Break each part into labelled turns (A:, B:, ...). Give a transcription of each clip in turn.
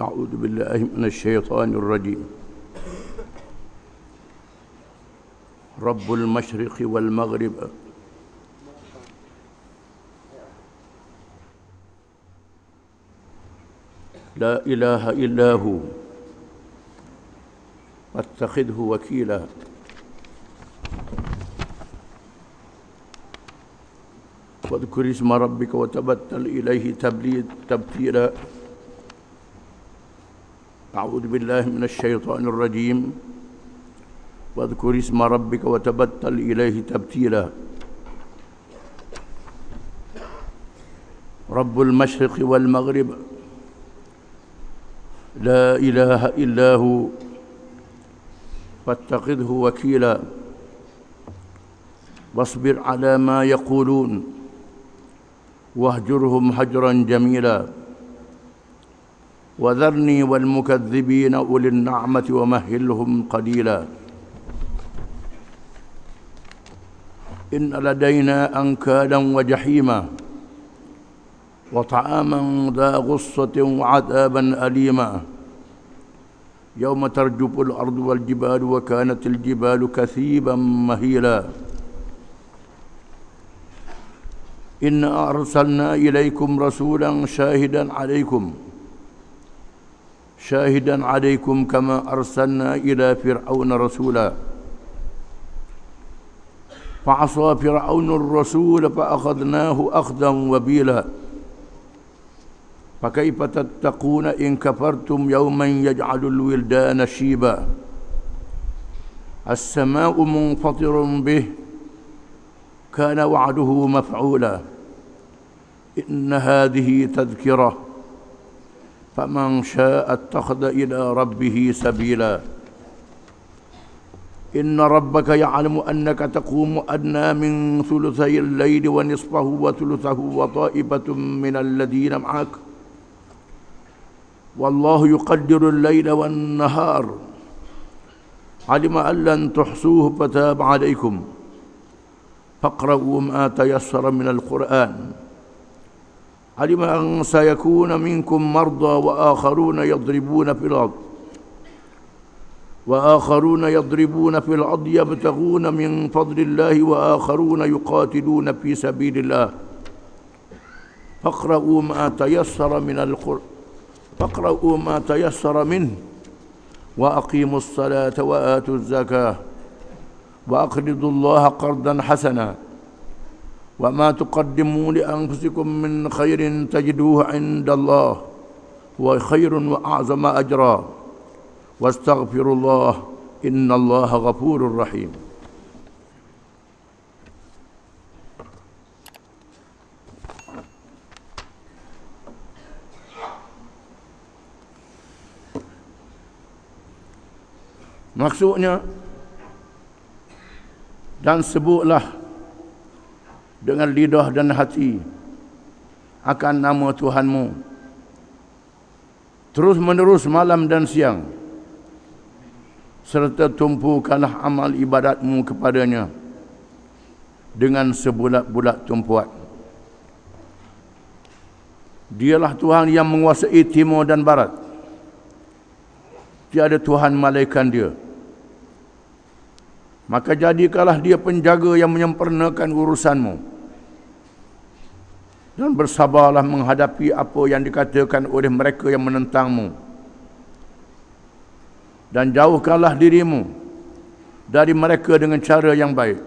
A: أعوذ بالله من الشيطان الرجيم. رب المشرق والمغرب لا إله إلا هو فاتخذه وكيلا. واذكر اسم ربك وتبتل إليه تبتيلا. أعوذ بالله من الشيطان الرجيم. واذكر اسم ربك وتبتل إليه تبتيلا. رب المشرق والمغرب لا إله إلا هو فاتخذه وكيلا. واصبر على ما يقولون واهجرهم هجرا جميلا. وذرني والمكذبين أولي النعمة ومهلهم قليلا. إن لدينا أنكالا وجحيما وطعاما ذا غصة وعذابا أليما. يوم ترجف الأرض والجبال وكانت الجبال كثيبا مهيلا. إنا أرسلنا إليكم رسولا شاهدا عليكم كما أرسلنا إلى فرعون رسولا. فعصى فرعون الرسول فأخذناه أخذا وبيلا. فكيف تتقون إن كفرتم يوما يجعل الولدان شيبا. السماء منفطر به كان وعده مفعولا. إن هذه تذكرة فمن شاء اتخذ إلى ربه سبيلا. إن ربك يعلم أنك تقوم أدنى من ثلثي الليل ونصفه وثلثه وطائفة من الذين معك والله يقدر الليل والنهار. علم أن لن تحصوه فتاب عليكم فاقرؤوا ما تيسر من القرآن. علم أن سيكون منكم مرضى وآخرون يضربون في الأرض يبتغون من فضل الله وآخرون يقاتلون في سبيل الله. فاقرؤوا ما تيسر منه وأقيموا الصلاة وآتوا الزكاة وأقرضوا الله قرضا حسنا. وما تقدموا لأنفسكم من خير تجدوه عند الله هو خير وأعظم أجرا. واستغفروا الله إن الله غفور رحيم. Maksudnya, dan sebutlah dengan lidah dan hati akan nama Tuhanmu terus menerus malam dan siang, serta tumpukanlah amal ibadatmu kepadanya dengan sebulat-bulat tumpuan. Dialah Tuhan yang menguasai timur dan barat. Tiada Tuhan malaikat dia. Maka jadikanlah dia penjaga yang menyempurnakan urusanmu. Dan bersabarlah menghadapi apa yang dikatakan oleh mereka yang menentangmu. Dan jauhkanlah dirimu dari mereka dengan cara yang baik.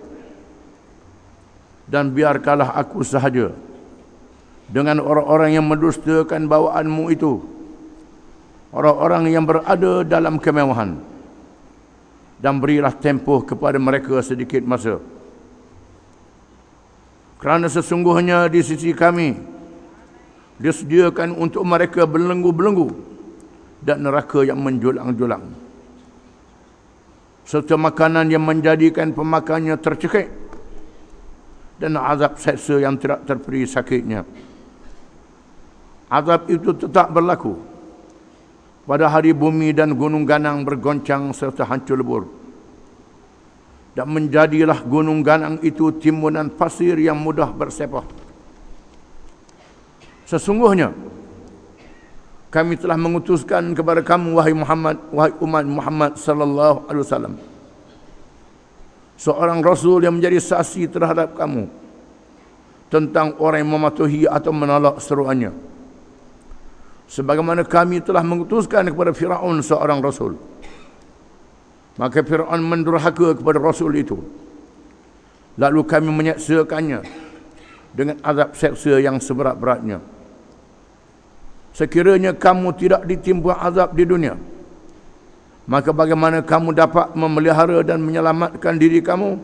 A: Dan biarkanlah aku sahaja dengan orang-orang yang mendustakan bawaanmu itu. Orang-orang yang berada dalam kemewahan. Dan berilah tempoh kepada mereka sedikit masa. Kerana sesungguhnya di sisi kami disediakan untuk mereka belenggu-belenggu dan neraka yang menjulang-julang, serta makanan yang menjadikan pemakannya tercekik, dan azab seksa yang tidak terperi sakitnya. Azab itu tetap berlaku pada hari bumi dan gunung ganang bergoncang serta hancur lebur. Dan menjadilah gunung ganang itu timbunan pasir yang mudah bersepah. Sesungguhnya kami telah mengutuskan kepada kamu wahai Muhammad, wahai umat Muhammad sallallahu alaihi wasallam, seorang rasul yang menjadi saksi terhadap kamu tentang orang yang mematuhi atau menolak seruannya, sebagaimana kami telah mengutuskan kepada Firaun seorang rasul. Maka Firaun mendurhaka kepada rasul itu, lalu kami menyeksakannya dengan azab seksa yang seberat-beratnya. Sekiranya kamu tidak ditimpa azab di dunia, maka bagaimana kamu dapat memelihara dan menyelamatkan diri kamu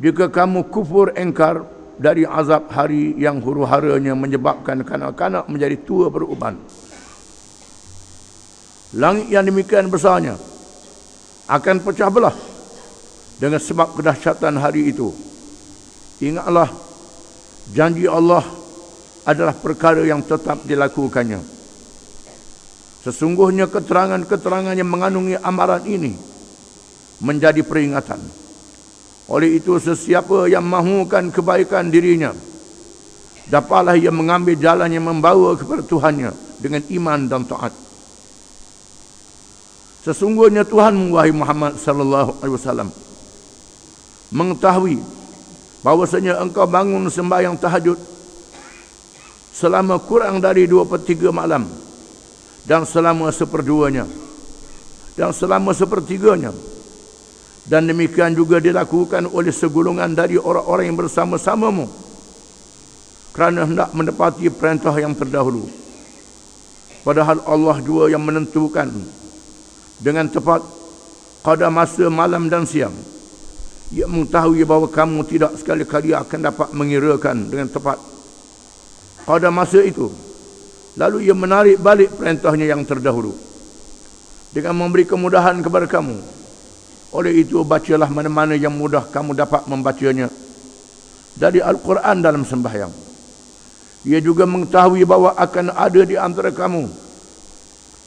A: jika kamu kufur engkar dari azab hari yang huru-haranya menyebabkan kanak-kanak menjadi tua beruban? Langit yang demikian besarnya akan pecah belah dengan sebab kedahsyatan hari itu. Ingatlah, janji Allah adalah perkara yang tetap dilakukannya. Sesungguhnya keterangan-keterangan yang mengandungi amaran ini menjadi peringatan. Oleh itu, sesiapa yang mahukan kebaikan dirinya, dapatlah ia mengambil jalan yang membawa kepada Tuhannya dengan iman dan taat. Sesungguhnya Tuhanmu wahai Muhammad sallallahu alaihi wasallam mengetahui bahwasanya engkau bangun sembahyang tahajud selama kurang dari 2/3 malam, dan selama 1/2-nya, dan selama 1/3-nya, dan demikian juga dilakukan oleh segolongan dari orang-orang yang bersama-samamu kerana hendak menepati perintah yang terdahulu. Padahal Allah jua yang menentukan dengan tepat qada masa malam dan siang. Ia mengetahui bahawa kamu tidak sekali-kali akan dapat mengirakan dengan tepat pada masa itu. Lalu ia menarik balik perintahnya yang terdahulu dengan memberi kemudahan kepada kamu. Oleh itu, bacalah mana-mana yang mudah kamu dapat membacanya dari Al-Quran dalam sembahyang. Ia juga mengetahui bahawa akan ada di antara kamu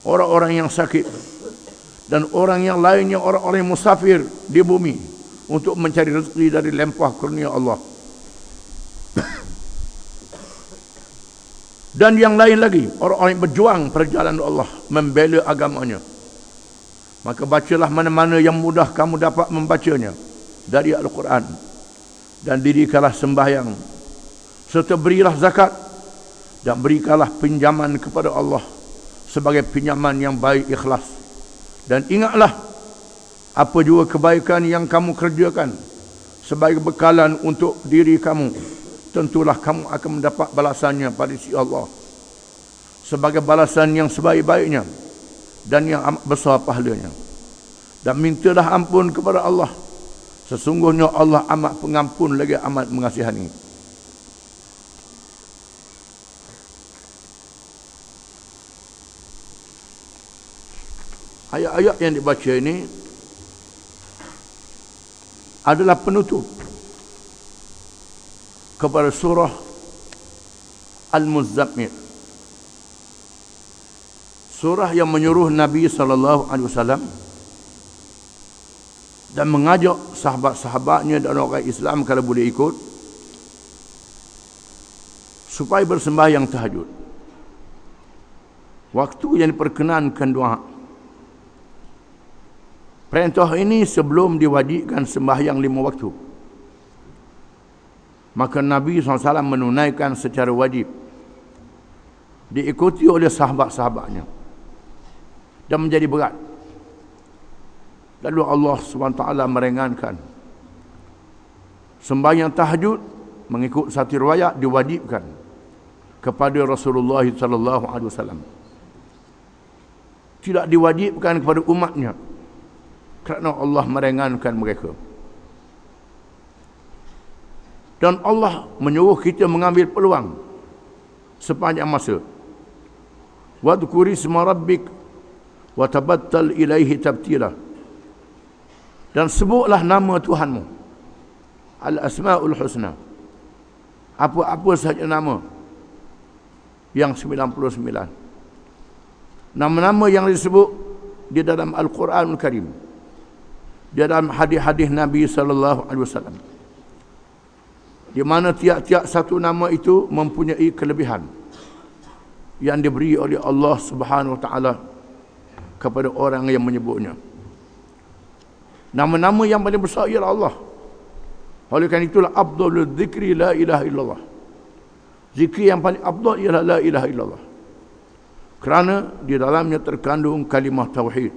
A: orang-orang yang sakit dan orang yang lainnya orang-orang yang musafir di bumi untuk mencari rezeki dari limpah kurnia Allah. Dan yang lain lagi, orang-orang yang berjuang perjalanan Allah, membela agamanya. Maka bacalah mana-mana yang mudah kamu dapat membacanya dari Al-Quran, dan dirikanlah sembahyang, serta berilah zakat, dan berikanlah pinjaman kepada Allah sebagai pinjaman yang baik ikhlas. Dan ingatlah, apa juga kebaikan yang kamu kerjakan sebagai bekalan untuk diri kamu, tentulah kamu akan mendapat balasannya pada sisi Allah sebagai balasan yang sebaik-baiknya dan yang amat besar pahalanya. Dan mintalah ampun kepada Allah, sesungguhnya Allah amat pengampun lagi amat mengasihani. Ayat-ayat yang dibaca ini adalah penutup kepada surah Al-Muzzammil, surah yang menyuruh Nabi sallallahu alaihi wasallam dan mengajak sahabat-sahabatnya dan orang Islam kalau boleh ikut supaya bersembahyang tahajud. Waktu yang diperkenankan doa. Perintah ini sebelum diwajibkan sembahyang 5 waktu. Maka Nabi SAW menunaikan secara wajib, diikuti oleh sahabat-sahabatnya, dan menjadi berat. Lalu Allah SWT meringankan. Sembahyang tahajud mengikut satu riwayat diwajibkan kepada Rasulullah SAW. Tidak diwajibkan kepada umatnya kerana Allah meringankan mereka. Dan Allah menyuruh kita mengambil peluang sepanjang masa. Wadhkuri isma rabbik wa tabattal ilaihi tabtila. Dan sebutlah nama Tuhanmu, Al-Asma'ul Husna, apa-apa sahaja nama yang 99. Nama-nama yang disebut di dalam Al-Quranul Karim, di dalam hadis-hadis Nabi sallallahu alaihi wasallam, di mana tiap-tiap satu nama itu mempunyai kelebihan yang diberi oleh Allah Subhanahu Wa Taala kepada orang yang menyebutnya. Nama-nama yang paling besar ialah Allah. Oleh kerana itulah afdalul zikri la ilaha illallah. Zikir yang paling afdal ialah la ilaha illallah. Kerana di dalamnya terkandung kalimah tauhid,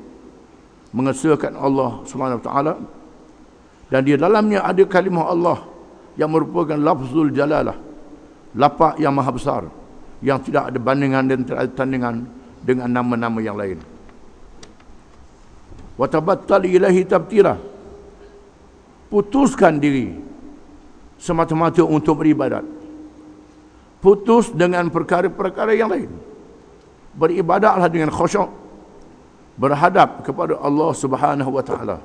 A: mengesahkan Allah Subhanahu Wa Taala, dan di dalamnya ada kalimah Allah yang merupakan lafzul jalalah, lafaz yang maha besar, yang tidak ada bandingan dan tidak ada tandingan dengan nama-nama yang lain. Wa tabattal ilahi tabtira, putuskan diri semata-mata untuk beribadat, putus dengan perkara-perkara yang lain. Beribadatlah dengan khusyuk, berhadap kepada Allah Subhanahu Wa Taala,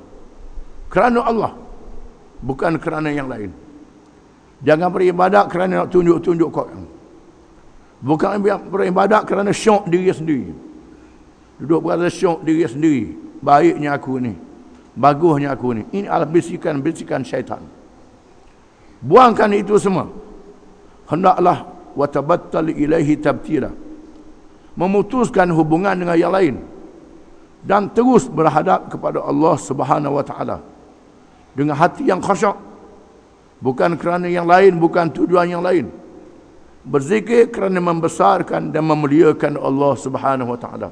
A: kerana Allah, bukan kerana yang lain. Jangan beribadat kerana nak tunjuk-tunjuk kau. Bukan beribadat kerana syok diri sendiri. Duduk berada syok diri sendiri. Baiknya aku ni, bagusnya aku ni. Ini adalah bisikan-bisikan syaitan. Buangkan itu semua. Hendaklah watabattal ilaihi tabtila, memutuskan hubungan dengan yang lain dan terus berhadap kepada Allah Subhanahu Wa Taala dengan hati yang khusyuk, bukan kerana yang lain, bukan tujuan yang lain. Berzikir kerana membesarkan dan memuliakan Allah Subhanahu Wa Taala,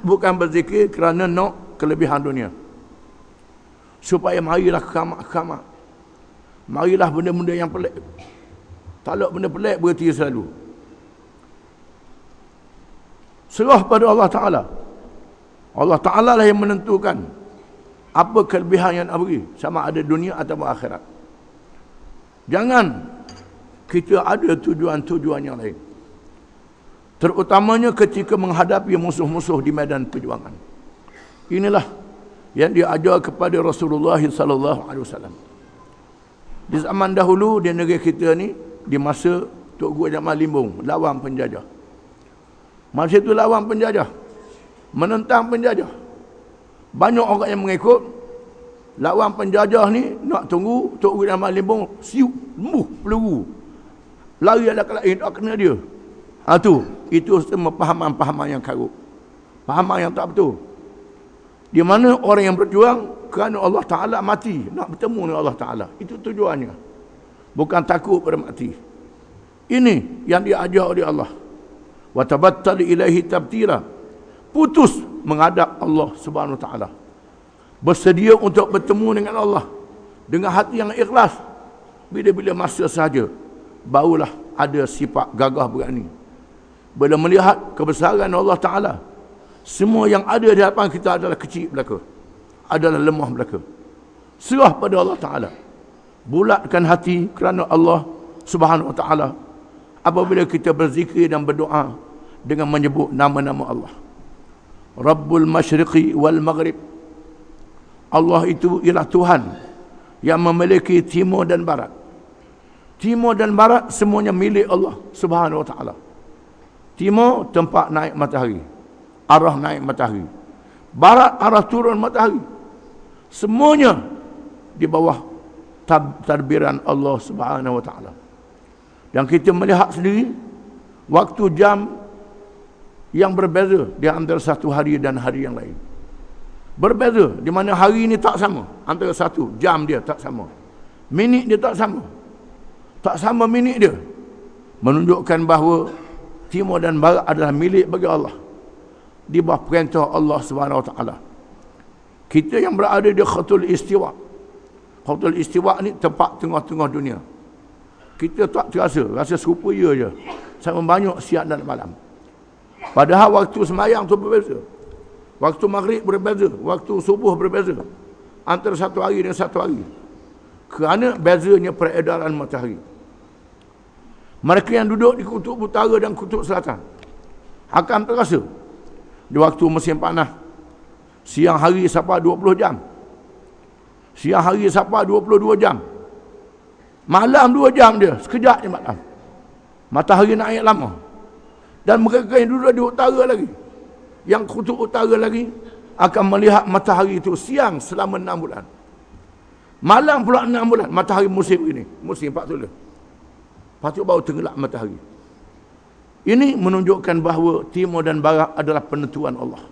A: bukan berzikir kerana nak kelebihan dunia. Supaya marilah khamak-khamak, marilah benda-benda yang pelik. Tak ada benda pelik berhenti selalu. Serah pada Allah Ta'ala. Allah Ta'ala lah yang menentukan apa kelebihan yang nak beri, sama ada dunia atau akhirat. Jangan kita ada tujuan-tujuan yang lain, terutamanya ketika menghadapi musuh-musuh di medan perjuangan. Inilah yang diajar kepada Rasulullah sallallahu alaihi wasallam. Di zaman dahulu di negeri kita ni, di masa Tok Guru Jamal Limbung lawan penjajah. Masa itu lawan penjajah, menentang penjajah. Banyak orang yang mengikut. Lawan penjajah ni nak tunggu Tok Guru Jamal Limbung siup, lembuh peluru, lari ada ke lain, tak kena dia. Itu semua pahaman-pahaman yang karut, pahaman yang tak betul. Di mana orang yang berjuang kerana Allah Ta'ala mati, nak bertemu dengan Allah Ta'ala. Itu tujuannya, bukan takut pada mati. Ini yang diajar oleh Allah. Wa tabattal ilaihi tabtila, putus menghadap Allah Subhanahu Wa Ta'ala, bersedia untuk bertemu dengan Allah dengan hati yang ikhlas. Bila-bila masa sahaja barulah ada sifat gagah berani. Bila melihat kebesaran Allah Ta'ala, semua yang ada di hadapan kita adalah kecil belaka, adalah lemah belaka. Serah pada Allah Ta'ala, bulatkan hati kerana Allah Subhanahu Wa Ta'ala. Apabila kita berzikir dan berdoa dengan menyebut nama-nama Allah, Rabbul Masyriqi wal Maghrib, Allah itu ialah Tuhan yang memiliki timur dan barat. Timur dan barat semuanya milik Allah Subhanahu Wa Ta'ala. Timur tempat naik matahari, arah naik matahari. Barat arah turun matahari. Semuanya di bawah tadbiran Allah Subhanahu Wa Ta'ala. Dan kita melihat sendiri waktu jam yang berbeza di antara satu hari dan hari yang lain. Berbeza, di mana hari ini tak sama. Antara satu jam dia tak sama, minit dia tak sama. Tak sama minit dia, menunjukkan bahawa timur dan barat adalah milik bagi Allah, di bawah perintah Allah Subhanahu Wa Ta'ala. Kita yang berada di Khatul Istiwa. Khatul Istiwa ni tempat tengah-tengah dunia. Kita tak terasa, rasa serupa ya je, sama banyak siang dan malam. Padahal waktu sembahyang tu berbeza, waktu maghrib berbeza, waktu subuh berbeza, antara satu hari dengan satu hari, kerana bezanya peredaran matahari. Mereka yang duduk di kutub utara dan kutub selatan akan terasa di waktu musim panas, siang hari sampai 20 jam, siang hari sampai 22 jam, malam 2 jam dia, sekejap je malam. Matahari naik lama. Dan mereka yang duduk di utara lagi, yang kutub utara lagi, akan melihat matahari itu siang selama 6 bulan. Malam pula 6 bulan. Matahari musim ini, musim 4 bulan. Lepas tu baru tenggelam matahari. Ini menunjukkan bahawa timur dan barat adalah penentuan Allah.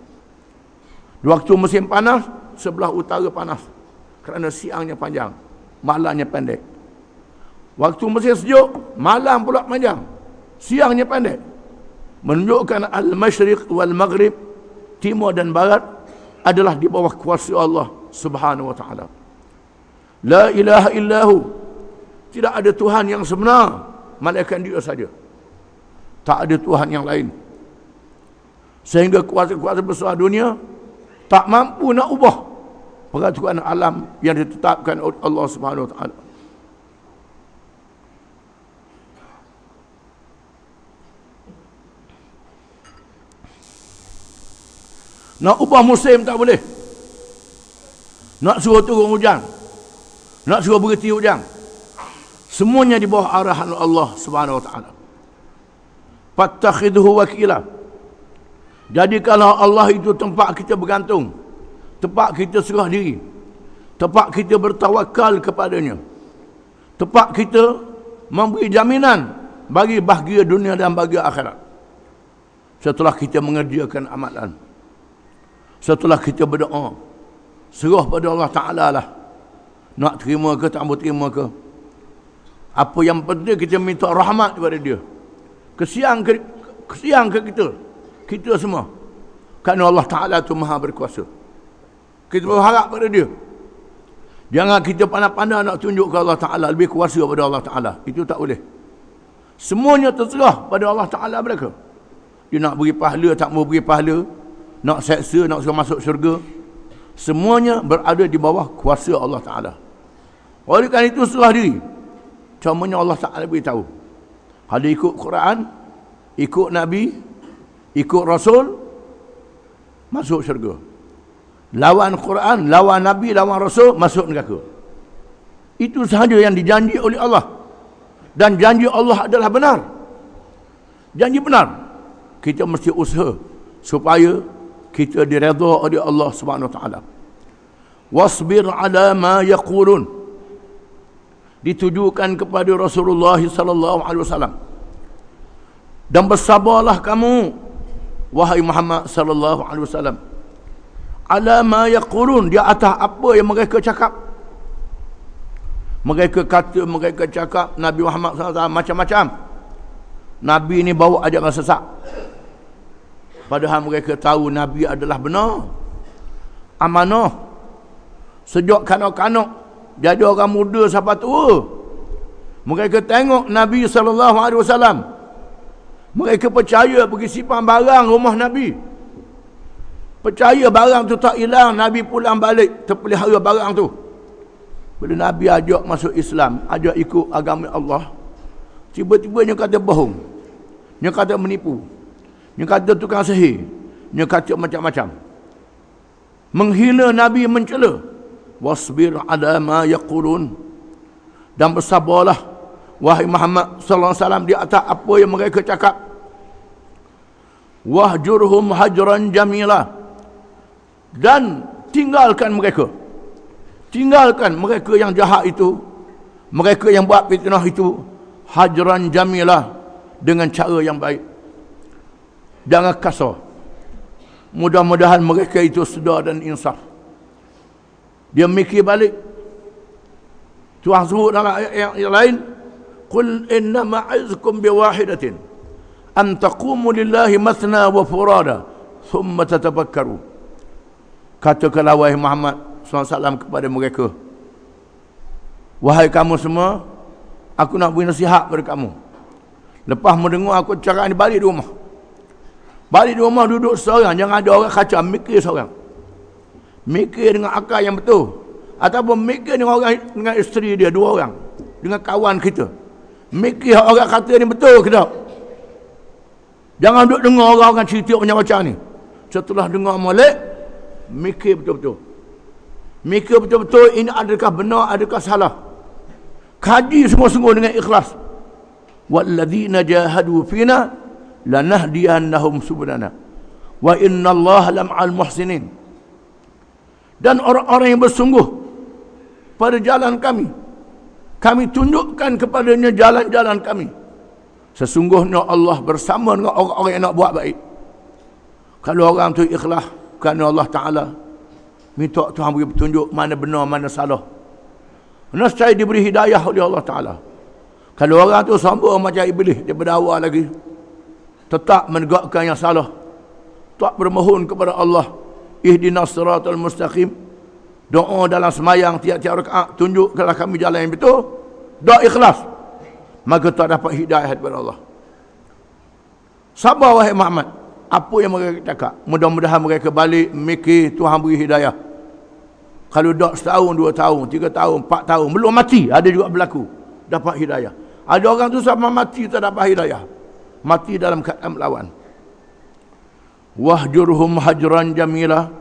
A: Di waktu musim panas, sebelah utara panas kerana siangnya panjang, malamnya pendek. Waktu musim sejuk, malam pula panjang, siangnya pendek. Menunjukkan al-masyriq wal maghrib, timur dan barat adalah di bawah kuasa Allah Subhanahu wa taala. La ilaha illahu, tidak ada Tuhan yang sebenar melainkan Dia saja. Tak ada Tuhan yang lain. Sehingga kuasa-kuasa besar dunia tak mampu nak ubah peraturan alam yang ditetapkan oleh Allah Subhanahu wa taala. Nak ubah musim tak boleh. Nak suruh turun hujan, nak suruh berhenti hujan, semuanya di bawah arahan Allah Subhanahu wa taala. Fattakhidhu wakila. Jadi kalau Allah itu tempat kita bergantung, tempat kita serah diri, tempat kita bertawakal kepadanya, tempat kita memberi jaminan bagi bahagia dunia dan bahagia akhirat. Setelah kita mengerjakan amalan, setelah kita berdoa, serah pada Allah Ta'ala lah, nak terima ke tak mau terima ke. Apa yang penting kita minta rahmat kepada Dia. Kesian ke kita semua, kerana Allah Ta'ala itu maha berkuasa. Kita berharap pada Dia. Jangan kita pandai-pandai nak tunjuk ke Allah Ta'ala lebih kuasa pada Allah Ta'ala. Itu tak boleh. Semuanya terserah pada Allah Ta'ala mereka. Dia nak beri pahala, tak mau beri pahala, nak seksa, nak suruh masuk syurga, semuanya berada di bawah kuasa Allah Ta'ala. Oleh kerana itu serah diri. Cumanya Allah Ta'ala beritahu, ada ikut Quran, ikut Nabi, ikut Rasul, masuk syurga. Lawan Quran, lawan Nabi, lawan Rasul, masuk neraka. Itu sahaja yang dijanji oleh Allah. Dan janji Allah adalah benar. Janji benar. Kita mesti usaha supaya kita diredha oleh Allah Subhanahu wa taala. Wasbir ala ma yaqulun. Ditujukan kepada Rasulullah sallallahu alaihi wasallam. Dan bersabarlah kamu, wahai Muhammad sallallahu alaihi wasallam, ala ma yaqulun, di atas apa yang mereka cakap. Mereka kata, mereka cakap Nabi Muhammad sallallahu alaihi wasallam macam-macam. Nabi ni bawa ajaran sesat. Padahal mereka tahu Nabi adalah benar, amanah, sejak kanak-kanak jadi orang muda sampai tua. Mereka tengok Nabi sallallahu alaihi wasallam. Mereka percaya pergi simpan barang rumah Nabi. Percaya barang tu tak hilang, Nabi pulang balik terpelihara barang tu. Bila Nabi ajak masuk Islam, ajak ikut agama Allah, tiba-tiba dia kata bohong, dia kata menipu, dia kata tukang sihir, dia kata macam-macam. Menghina Nabi, mencela. Wasbir ala ma yaqulun, dan bersabarlah wahai Muhammad sallallahu alaihi wasallam di atas apa yang mereka cakap. Wahjurhum hajran jamila, dan tinggalkan mereka. Tinggalkan mereka yang jahat itu, mereka yang buat fitnah itu, hajran jamila, dengan cara yang baik. Jangan kasar. Mudah-mudahan mereka itu sedar dan insaf. Dia mikir balik. Tuhan sebut dalam ayat yang lain, qul inna ma'izkum biwahidatin an taqumu lillahi mathna wa furada thumma tatafakkaru. Katakanlah wahai Muhammad SAW kepada mereka, wahai kamu semua, aku nak beri nasihat kepada kamu. Lepas mendengar aku cakap ni, balik di rumah. Balik di rumah, duduk seorang. Jangan ada orang kacau, mikir seorang. Mikir dengan akal yang betul. Ataupun mikir dengan orang, dengan isteri dia, dua orang, dengan kawan kita. Mikir orang kata ni betul ke tak. Jangan duduk dengar orang cerita macam-macam ni. Setelah dengar molek, mikir betul-betul. Mikir betul-betul, ini adakah benar, adakah salah. Kaji sungguh-sungguh dengan ikhlas. Walladzina jahadu fina lanahdiyannahum subulana wa innallaha lam'al muhsinin. Dan orang-orang yang bersungguh pada jalan kami, kami tunjukkan kepadanya jalan-jalan kami. Sesungguhnya Allah bersama dengan orang-orang yang nak buat baik. Kalau orang tu ikhlas kerana Allah Ta'ala, minta Tuhan beri petunjuk mana benar, mana salah, nescaya diberi hidayah oleh Allah Ta'ala. Kalau orang tu sombong macam iblis daripada awal lagi, tetap menegakkan yang salah, tak bermohon kepada Allah, ihdinas siratal mustaqim, doa dalam semayang tiap-tiap rakaat, tunjukkanlah kami jalan yang betul, doa ikhlas, maka tak dapat hidayah daripada Allah. Sabar wahai Muhammad, apa yang mereka cakap, mudah-mudahan mereka balik mikir Tuhan beri hidayah. Kalau dah setahun, 2 tahun, 3 tahun, 4 tahun, belum mati, ada juga berlaku dapat hidayah. Ada orang tu sama mati tak dapat hidayah, mati dalam keadaan melawan. Wahjurhum hajran jamila,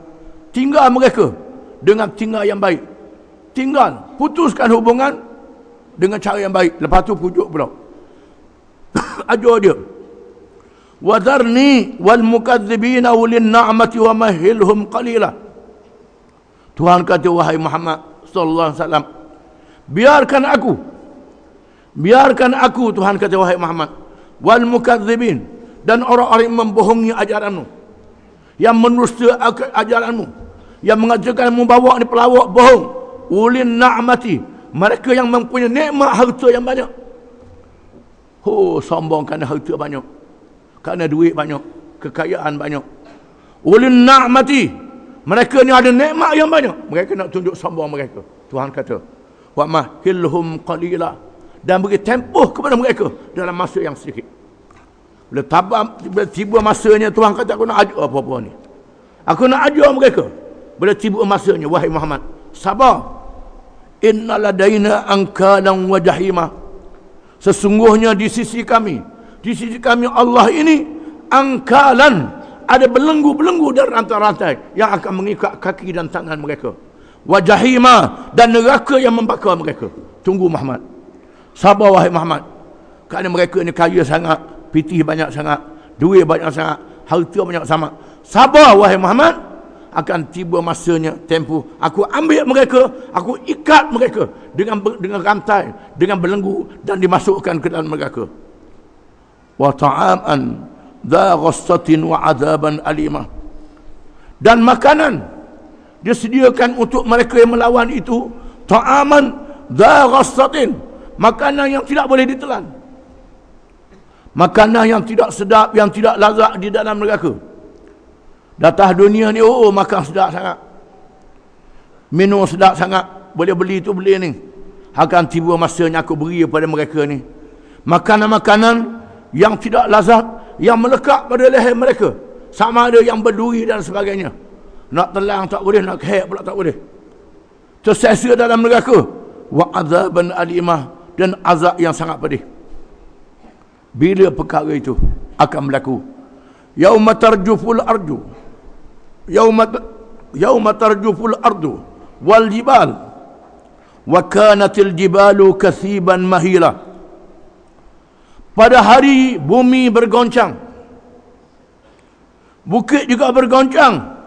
A: tinggal mereka dengan tinggal yang baik. Tinggal, putuskan hubungan dengan cara yang baik. Lepas tu pujuk pula. Ajar dia. Wadharni wal mukadzibina ulin na'mati wa mahilhum qalila. Tuhan kata, wahai Muhammad sallallahu alaihi wasallam, biarkan aku, Tuhan kata, wahai Muhammad, wal mukadzibin, dan orang-orang yang membohongi ajaranmu, yang menusta ajaranmu, yang mengajarkanmu bawa ni pelawak bohong, ulin na'mati, mereka yang mempunyai nikmat harta yang banyak. Sombong kerana harta banyak, kerana duit banyak, kekayaan banyak. Ulin na'mati, mereka ni ada nikmat yang banyak, mereka nak tunjuk sombong mereka. Tuhan kata, wa mahilhum qalila, dan beri tempoh kepada mereka dalam masa yang sedikit. Bila tiba masanya, Tuhan kata, aku nak ajar apa-apa ni, aku nak ajar mereka. Bila tiba masanya, wahai Muhammad, sabar. Inna ladaina ankalan wa jahima, sesungguhnya di sisi kami Allah ini, angkalan, ada belenggu-belenggu dan rantai-rantai yang akan mengikat kaki dan tangan mereka. Wa jahima, dan neraka yang membakar mereka. Tunggu Muhammad, sabar wahai Muhammad, kerana mereka ni kaya sangat, pitih banyak sangat, duit banyak sangat, harta banyak sangat. Sabar wahai Muhammad, akan tiba masanya, tempoh, aku ambil mereka, aku ikat mereka dengan rantai, dengan belenggu, dan dimasukkan ke dalam mereka. Wa ta'aman dha ghassatin wa adzaban alimah, dan makanan disediakan untuk mereka yang melawan itu, ta'aman dha ghassatin, makanan yang tidak boleh ditelan, makanan yang tidak sedap, yang tidak lazat di dalam neraka. Datang dunia ni, makan sedap sangat, minum sedap sangat, boleh beli tu beli ni. Akan tiba masanya aku beri kepada mereka ni makanan-makanan yang tidak lazat, yang melekat pada leher mereka, sama ada yang berduri dan sebagainya. Nak telang tak boleh, nak kehek pula tak boleh, tersesa dalam neraka. Wa azaban alimah, dan azab yang sangat pedih. Bila perkara itu akan berlaku? Yauma tarjuful ardu, yauma tarjuful ardu wal jibal wa kanatil jibalu kathiban mahila. Pada hari bumi bergoncang, bukit juga bergoncang.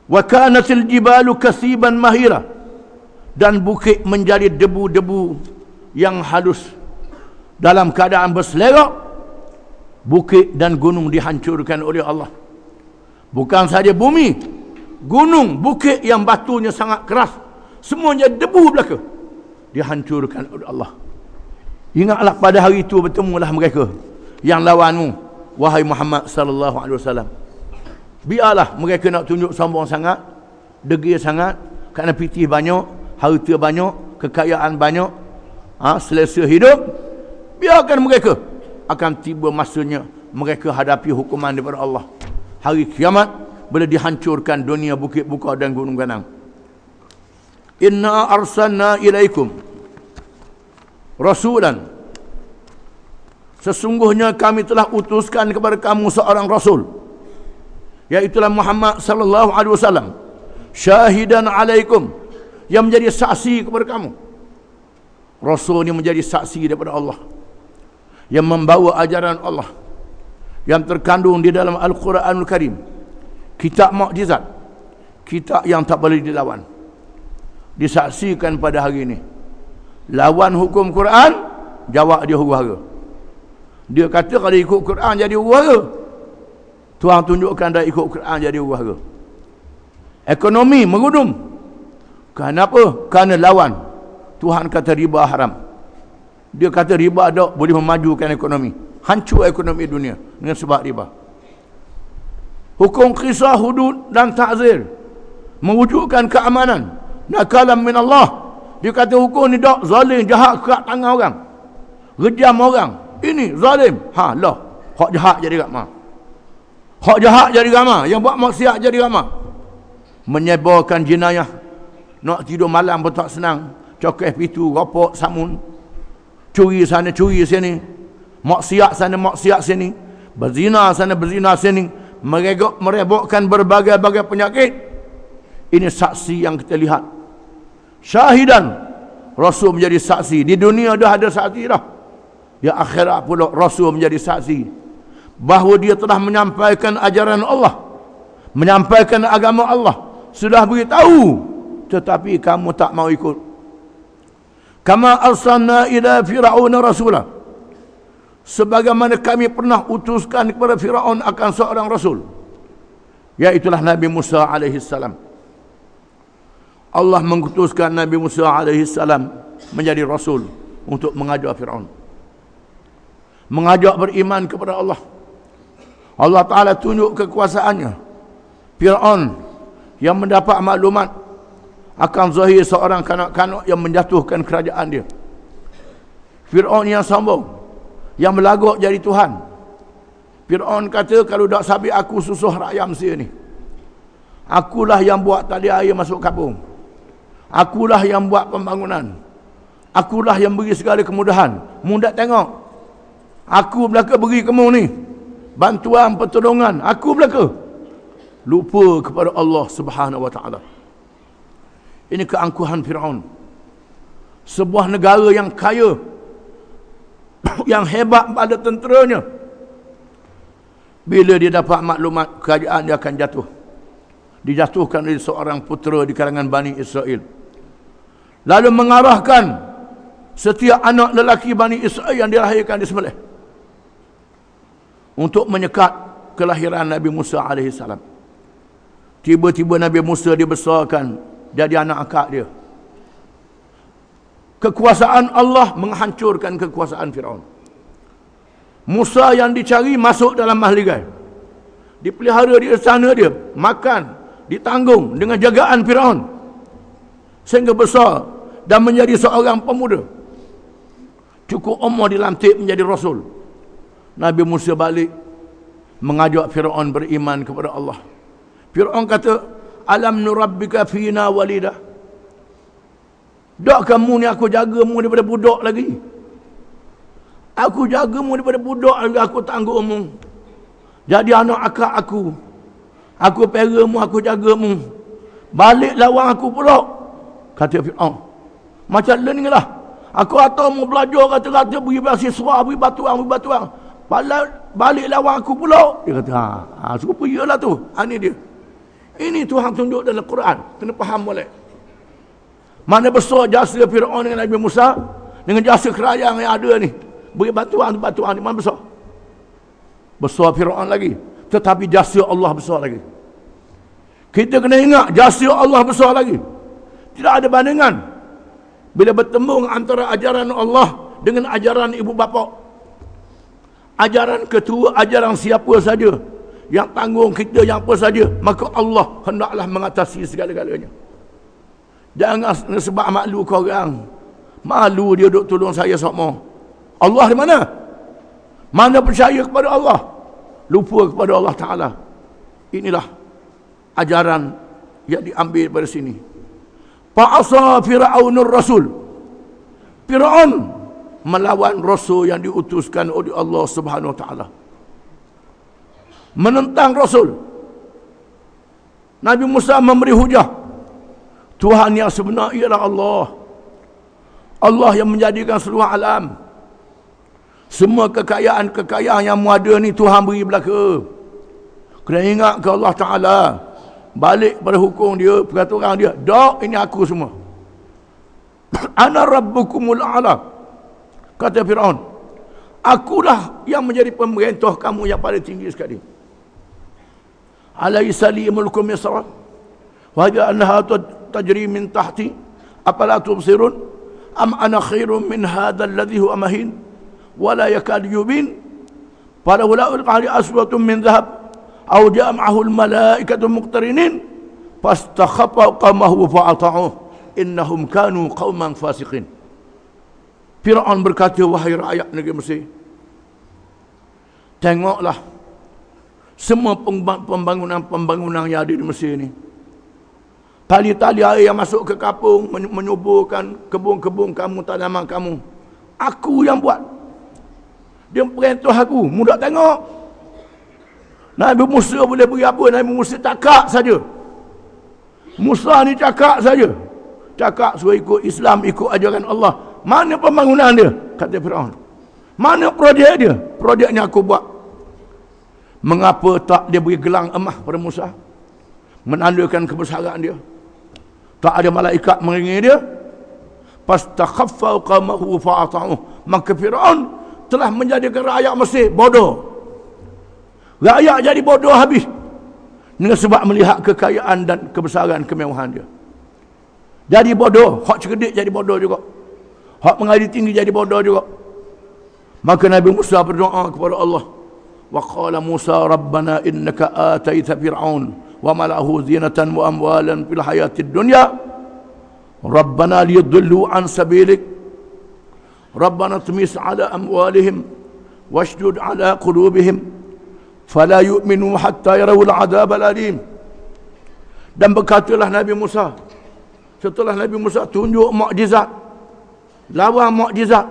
A: Wa kanatil jibalu kathiban mahila, dan bukit menjadi debu-debu yang halus dalam keadaan berselerak. Bukit dan gunung dihancurkan oleh Allah. Bukan saja bumi, gunung, bukit yang batunya sangat keras, semuanya debu belaka, dihancurkan oleh Allah. Ingatlah pada hari itu bertemulah mereka yang lawanmu, wahai Muhammad sallallahu alaihi wasallam. Biarlah mereka nak tunjuk sombong sangat, degil sangat, kerana pitih banyak, harta banyak, kekayaan banyak, selesa hidup. Biarkan mereka, akan tiba masanya mereka hadapi hukuman daripada Allah. Hari kiamat, bila dihancurkan dunia, bukit buka dan gunung ganang. Inna arsalna ilaikum rasulan, sesungguhnya kami telah utuskan kepada kamu seorang rasul, iaitulah Muhammad sallallahu alaihi wasallam, syahidan alaikum, yang menjadi saksi kepada kamu. Rasul ini menjadi saksi daripada Allah, yang membawa ajaran Allah yang terkandung di dalam Al-Quranul Karim, kitab mukjizat, kitab yang tak boleh dilawan. Disaksikan pada hari ini, lawan hukum Quran, Jawab dia huru-hara. Dia kata kalau ikut Quran jadi huru-hara. Tuhan tunjukkan dah ikut Quran jadi huru-hara. Ekonomi merudum. Kenapa? Kerana lawan. Tuhan kata riba haram. Dia kata riba tak boleh memajukan ekonomi. Hancur ekonomi dunia dengan sebab riba. Hukum qisas, hudud dan ta'zir mewujudkan keamanan. Nakalam min Allah. Dia kata hukum ni tak zalim, jahat kerat tangan orang. Rejam orang. Ini zalim. Lah. Hak jahat jadi ramah. Hak jahat jadi ramah. Yang buat maksiat jadi ramah. Menyebarkan jenayah. Nak tidur malam pun tak senang. Cokeh pitu, ropok, samun. Curi sana, curi sini. Maksiat sana, maksiat sini. Berzina sana, berzina sini. Merebokkan berbagai-bagai penyakit. Ini saksi yang kita lihat. Syahidan. Rasul menjadi saksi. Di dunia dah ada saksi dah. Di akhirat pula Rasul menjadi saksi. Bahawa dia telah menyampaikan ajaran Allah. Menyampaikan agama Allah. Sudah beritahu. Tetapi kamu tak mau ikut. Kama arsalna ila Fir'aun rasulah. Sebagaimana kami pernah utuskan kepada Fir'aun akan seorang Rasul. Iaitulah Nabi Musa alaihissalam. Allah mengutuskan Nabi Musa alaihissalam menjadi Rasul untuk mengajak Fir'aun. Mengajak beriman kepada Allah. Allah Ta'ala tunjuk kekuasaannya. Fir'aun yang mendapat maklumat akan zahir seorang kanak-kanak yang menjatuhkan kerajaan dia. Fir'aun yang sombong, yang melagak jadi Tuhan. Fir'aun kata, kalau tak sabit aku susuh rakyat Mesir ni. Akulah yang buat tali air masuk kampung. Akulah yang buat pembangunan. Akulah yang beri segala kemudahan. Mudah tengok. Aku belaka beri kamu ni bantuan, pertolongan. Aku belaka. Lupa kepada Allah Subhanahu wa ta'ala. Ini keangkuhan Fir'aun. Sebuah negara yang kaya, yang hebat pada tenteranya. Bila dia dapat maklumat kerajaan dia akan jatuh. Dijatuhkan oleh seorang putera di kalangan Bani Israel. Lalu mengarahkan setiap anak lelaki Bani Israel yang dilahirkan disembelih untuk menyekat kelahiran Nabi Musa alaihissalam. Tiba-tiba Nabi Musa dibesarkan jadi anak akak dia. Kekuasaan Allah menghancurkan kekuasaan Fir'aun. Musa yang dicari masuk dalam mahligai. Dipelihara di istana dia, makan, ditanggung dengan jagaan Fir'aun. Sehingga besar dan menjadi seorang pemuda. Cukup umur dilantik menjadi Rasul. Nabi Musa balik mengajak Fir'aun beriman kepada Allah. Fir'aun kata, alam nurabbika fina walida. Tak kamu ni aku jagamu daripada budak lagi. Aku jagamu daripada budak lagi, aku tangguhmu. Jadi anak akak aku. Aku peramu, aku jagamu. Balik lawan aku pula. Kata Fir'aun. Macam learning lah. Aku atau mau belajar kata-kata beri beasiswa, beri batuan. Balik lawan aku pula. Dia kata, suruh pergi lah tu. Ini dia. Ini Tuhan tunjuk dalam Quran. Kena faham boleh. Mana besar jasa Fir'aun dengan Nabi Musa, dengan jasa kerajaan yang ada ni. Beri batuan ni mana besar? Besar Fir'aun lagi. Tetapi jasa Allah besar lagi. Kita kena ingat jasa Allah besar lagi. Tidak ada bandingan bila bertemu antara ajaran Allah dengan ajaran ibu bapa. Ajaran ketua, ajaran siapa saja yang tanggung kita, yang apa saja, maka Allah hendaklah mengatasi segala-galanya. Jangan sebab malu kau orang. Malu dia duk tolong saya semua. Allah di mana? Mana percaya kepada Allah? Lupa kepada Allah Ta'ala. Inilah ajaran yang diambil dari sini. Fa'asa Fir'aunur Rasul. Fir'aun melawan Rasul yang diutuskan oleh Allah Subhanahu Wa Ta'ala. Menentang Rasul. Nabi Musa memberi hujah. Tuhan yang sebenar ialah Allah. Allah yang menjadikan seluruh alam. Semua kekayaan-kekayaan yang ada ni Tuhan beri belaka. Kena ingat ke Allah Ta'ala. Balik pada hukum dia, peraturan dia. Dak, ini aku semua. Ana rabbukumul a'la. Kata Fir'aun, akulah yang menjadi pemerintah kamu yang paling tinggi sekali. Alaysa li mulku Misr wa hadha annaha tajri min tahti afala tubsirun am ana khairun min hadha alladhi huwa mahin wa la yakad yubin falawla ulqa aswatun min dhahab aw ja'a ma'ahu al-malaikatu muqtarinin fastakhaffa qawmahu fa'ata'uhu innahum kanu qauman fasiqin. Fir'aun berkata, wahai rakyat negeri Mesir, tengoklah semua pembangunan yang ada di Mesir ni. Tali-tali air yang masuk ke kapung menyuburkan kebun-kebun kamu, tanaman kamu. Aku yang buat. Dia perintah aku. Mudah tengok. Nabi Musa boleh beri apa? Nabi Musa cakap saja. Musa ni cakap saja. Cakap suruh ikut Islam, ikut ajaran Allah. Mana pembangunan dia? Kata Fir'aun. Mana projek dia? Projeknya aku buat. Mengapa tak dia beri gelang emas pada Musa? Menandakan kebesaran dia. Tak ada malaikat mengiringi dia. Fastakhaffa qaumahu fa'ata'uhu. Maka Fir'aun telah menjadikan rakyat Mesir bodoh. Rakyat jadi bodoh habis. Dengan sebab melihat kekayaan dan kebesaran kemewahan dia. Jadi bodoh. Hak cerdik jadi bodoh juga. Hak mengaji tinggi jadi bodoh juga. Maka Nabi Musa berdoa kepada Allah. Wa qala Musa rabbana innaka ataita fir'aun wa mala'ahu zinatan wa amwalan fil hayatid dunya rabbana liyudillu an sabilik rabbana tumis ala amwalihim washdud ala qulubihim fala yu'minu hatta yarawul adab al-alim. Dan berkatalah Nabi Musa setelah Nabi Musa tunjuk mukjizat, lawan mukjizat,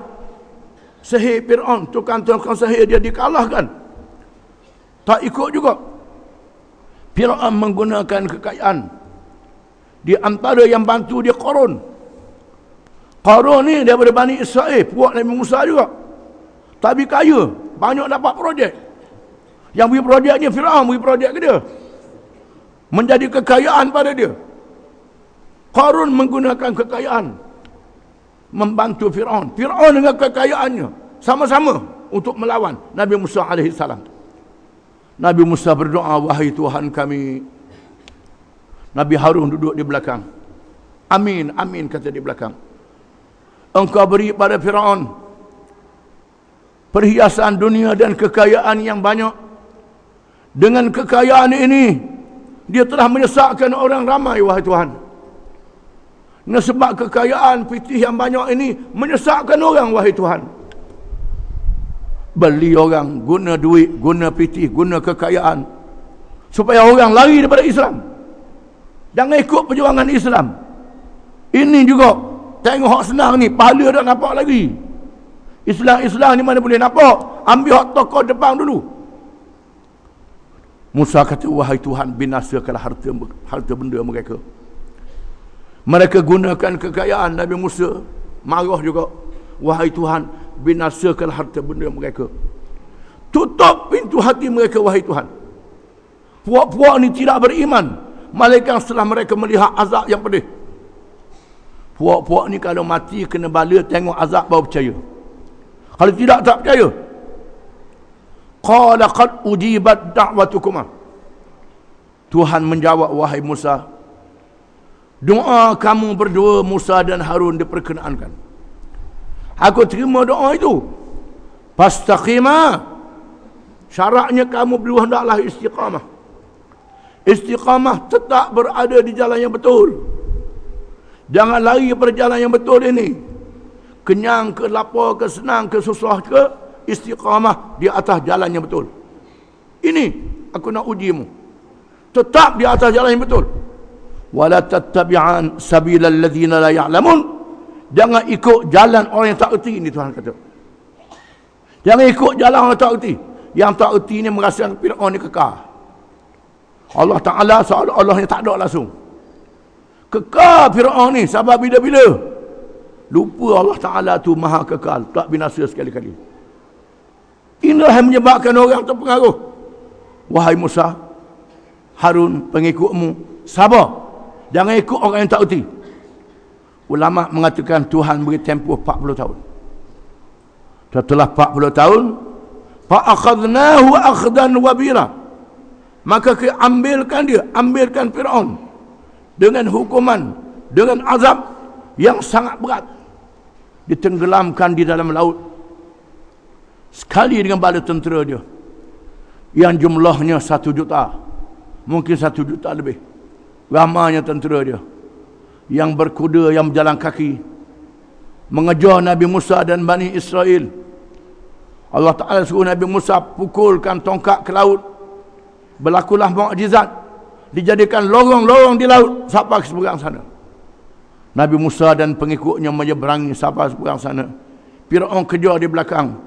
A: sihir Fir'aun, tukang-tukang sihir dia dikalahkan, tak ikut juga. Fir'aun menggunakan kekayaan. Di antara yang bantu dia Qarun. Qarun ni daripada Bani Israel, puak Nabi Musa juga. Tapi kaya, banyak dapat projek. Yang beri projeknya Fir'aun, beri projek ke dia. Menjadi kekayaan pada dia. Qarun menggunakan kekayaan membantu Fir'aun. Fir'aun dengan kekayaannya sama-sama untuk melawan Nabi Musa AS. Nabi Musa berdoa, wahai Tuhan kami. Nabi Harun duduk di belakang. Amin, amin kata di belakang. Engkau beri pada Fir'aun perhiasan dunia dan kekayaan yang banyak. Dengan kekayaan ini dia telah menyesatkan orang ramai, wahai Tuhan. Dengan sebab kekayaan pitih yang banyak ini menyesatkan orang, wahai Tuhan. Beli orang, guna duit, guna pitih, guna kekayaan supaya orang lari daripada Islam. Jangan ikut perjuangan Islam. Ini juga tengok hak senang ni, pahala dah nampak lagi. Islam ni mana boleh nampak? Ambil hak tokoh depan dulu. Musa kata, wahai Tuhan, binasakanlah harta benda mereka. Mereka gunakan kekayaan. Nabi Musa marah juga, wahai Tuhan, binasakan harta benda mereka. Tutup pintu hati mereka, wahai Tuhan. Puak-puak ni tidak beriman, malaikat setelah mereka melihat azab yang pedih. Puak-puak ni kalau mati kena bala, tengok azab baru percaya. Kalau tidak, tak percaya. Qala qad ujibat da'watukuma. Tuhan menjawab, wahai Musa, doa kamu berdua Musa dan Harun diperkenankan. Aku terima doa itu. Fastaqima. Syaratnya kamu berdua hendaklah istiqamah. Istiqamah, tetap berada di jalan yang betul. Jangan lari pada jalan yang betul ini. Kenyang ke, lapar ke, senang ke, susah ke, istiqamah di atas jalan yang betul. Ini aku nak ujimu. Tetap di atas jalan yang betul. Wala tattabi'an sabilal ladzina la ya'lamun. Jangan ikut jalan orang yang tak erti, ini Tuhan kata. Jangan ikut jalan orang tak erti. Yang tak erti ni merasakan Fir'aun ni kekal. Allah Ta'ala seolah-olah yang tak ada langsung. Kekal Fir'aun ni sampai bila-bila. Lupa Allah Ta'ala tu maha kekal, tak binasa sekali-kali. Inilah yang menyebabkan orang terpengaruh. Wahai Musa, Harun, pengikutmu, sabar. Jangan ikut orang yang tak erti. Ulama mengatakan Tuhan beri tempoh 40 tahun. Setelah 40 tahun, fa akhadnahu akhdan wabila, maka ambilkan Firaun dengan hukuman, dengan azab yang sangat berat, ditenggelamkan di dalam laut sekali dengan bala tentera dia yang jumlahnya 1 juta, mungkin 1 juta lebih. Ramainya tentera dia yang berkuda, yang berjalan kaki, mengejar Nabi Musa dan Bani Israel. Allah Ta'ala suruh Nabi Musa pukulkan tongkat ke laut, berlakulah mukjizat, dijadikan lorong-lorong di laut sampai ke seberang sana. Nabi Musa dan pengikutnya menyeberangi sampai seberang sana. Firaun kejar di belakang.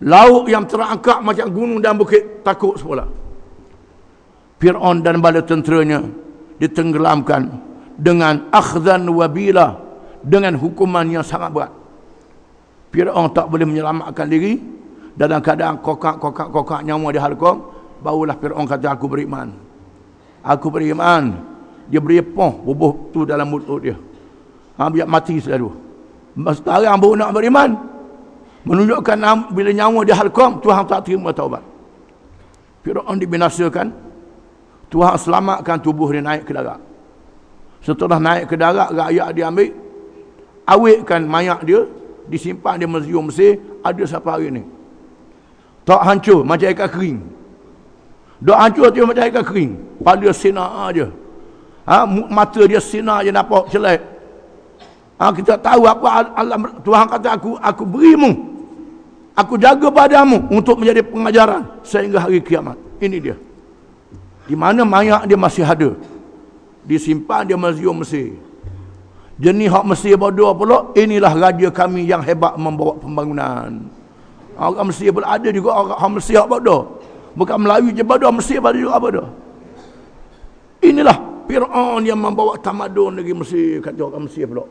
A: Laut yang terangkat macam gunung dan bukit, takut semula. Firaun dan bala tenteranya ditenggelamkan dengan akhzan wabila, dengan hukuman yang sangat berat. Firaun tak boleh menyelamatkan diri, dalam keadaan kokak nyawa di halqam. Barulah Firaun kata, aku beriman. Aku beriman. Dia beri bubuh tu dalam mulut dia. Biar mati selalu. Sekarang baru nak beriman. Menunjukkan bila nyawa di halqam, Tuhan tak terima taubat. Firaun dibinasakan. Tuhan selamatkan tubuh dia naik ke darat. Setelah naik ke darat, rakyat dia ambil, awetkan mayat dia, disimpan di muzium Mesir, ada sampai hari ni. Tak hancur macam ikan kering. Tak hancur tu macam ikan kering. Pada sinar aja. Mata dia sinar je nampak celak. Kita tahu apa Allah, Tuhan kata, aku berimu, aku jaga padamu untuk menjadi pengajaran sehingga hari kiamat. Ini dia. Di mana mayat dia masih ada, disimpan di muzium Mesir. Jenis hak Mesir bodoh pula, inilah raja kami yang hebat membawa pembangunan. Orang Mesir pun ada juga orang Mesir hak bodoh. Bukan Melayu je bodoh, Mesir ada juga bodoh. Inilah Firaun yang membawa tamadun negeri Mesir, kata orang Mesir pula.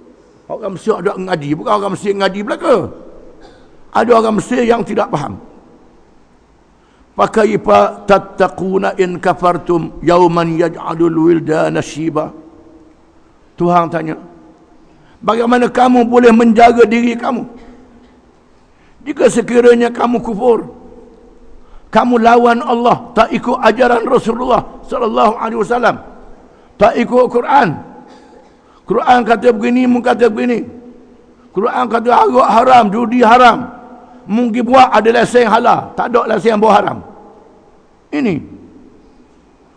A: Orang Mesir ada ngaji, bukan orang Mesir ngaji belaka. Ada orang Mesir yang tidak faham. Fakaifa tattaquna in kafartum yawman yaj'alul wildana shiba. Tuhan tanya, bagaimana kamu boleh menjaga diri kamu jika sekiranya kamu kufur, kamu lawan Allah, tak ikut ajaran Rasulullah sallallahu alaihi wasallam, tak ikut Quran. Quran kata begini, mu kata begini. Quran kata arak haram, judi haram. Mungkin buat ada lesen halal, tak ada lesen buat haram. Ini